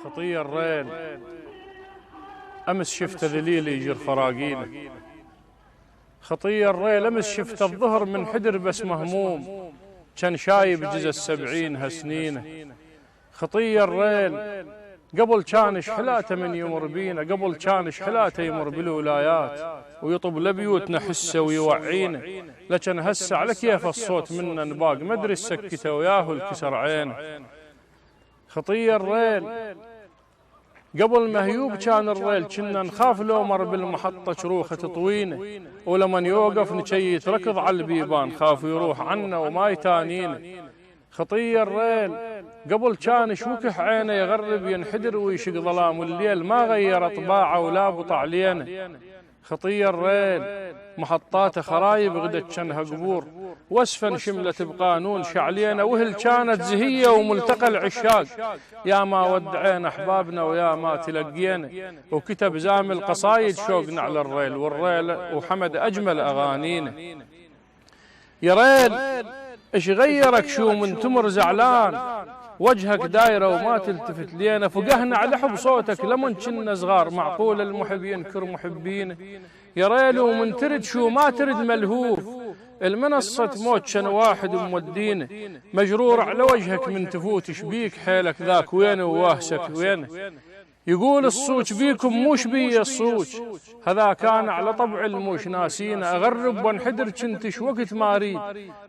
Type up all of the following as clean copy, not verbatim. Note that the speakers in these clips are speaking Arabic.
خطية الريل أمس شفت ذليل يجر فراقينه. خطية الريل أمس شفت الظهر من حدر بس مهموم، كان شايب جزء 70 هسنينه. خطية الريل قبل كان شحلاته من يمر بينا، قبل كان شحلاته يمر بالولايات ويطب لبيوتنا حسه ويوعينا، لكن هسه على كيف الصوت منا نباق مدري سكته وياه والكسر عينه. خطية الريل قبل مهيوب كان الريل كنا نخاف لو مر بالمحطة شروخة تطوينه، ولمن يوقف نشيت ركض على البيبان خاف يروح عنا وما يتانينا. خطية الريل قبل كان شوكح عينه يغرب ينحدر ويشق ظلام الليل، ما غير طباعه ولا بطع لينا. خطية الريل محطاته خرايب غدت شنها قبور، واسفا شملت بقانون شعلينا، وهل كانت زهية وملتقى العشاق، يا ما ودعينا احبابنا ويا ما تلقينا. وكتب زامل قصايد شوقنا على الريل، والريل وحمد اجمل اغانينا. يا ريل ايش غيرك شو من تمر زعلان، وجهك دايره وما تلتفت لينا، فقهنا على حب صوتك لمن كنا صغار، معقول المحب ينكر محبينه. يا ريل ومن ترد شو ما ترد ملهوف، المنصة موت شن واحد مودينه، مجرور على وجهك من تفوت شبيك حيلك ذاك وينه وواهسك وينه. يقول الصوت بيكم موش بي الصوت، هذا كان على طبع الموش ناسينا، اغرب وانحدر كنتش وقت ما اريد،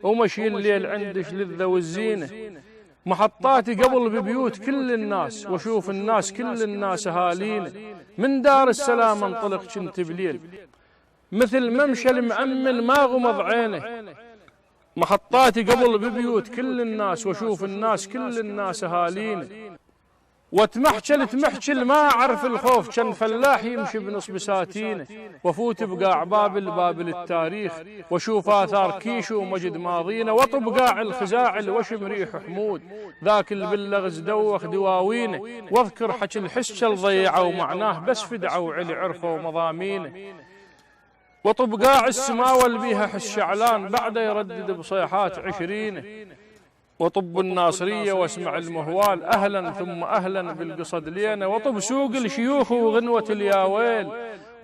ومشي الليل عندش للذا والزينه. محطاتي قبل ببيوت كل الناس، واشوف الناس كل الناس اهالينا، من دار السلام انطلق كنت بليل مثل ممشى المأمن ما غمض عينه. محطاتي قبل ببيوت كل الناس، واشوف الناس كل الناس اهالينا، وتمحجل ما اعرف الخوف، كان فلاح يمشي بنص بساتينه، وافوت بقاع بابل التاريخ، واشوف اثار كيشو ومجد ماضينا، واطب قاع الخزاعل واشم ريح حمود، ذاك البلغز دوخ دواوينه، واذكر حكي الحسل ضيعوا معناه بس فدعوا علي عرفوا مضامينه. وطب قاع السماوه اللي بيها حس شعلان بعده يردد بصيحات 20، وطب الناصرية واسمع المهوال أهلا ثم أهلا بالقصد لينا، وطب سوق الشيوخ وغنوة الياويل،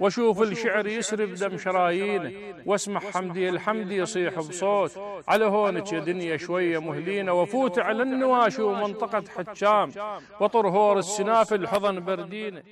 واشوف الشعر يسرب دم شرايينه، واسمع حمدي الحمدي يصيح بصوت، على هونك يا دنيا شوية مهلينه، وفوت على النواشي ومنطقة حجام، وطرهور السنافل حضن بردينه.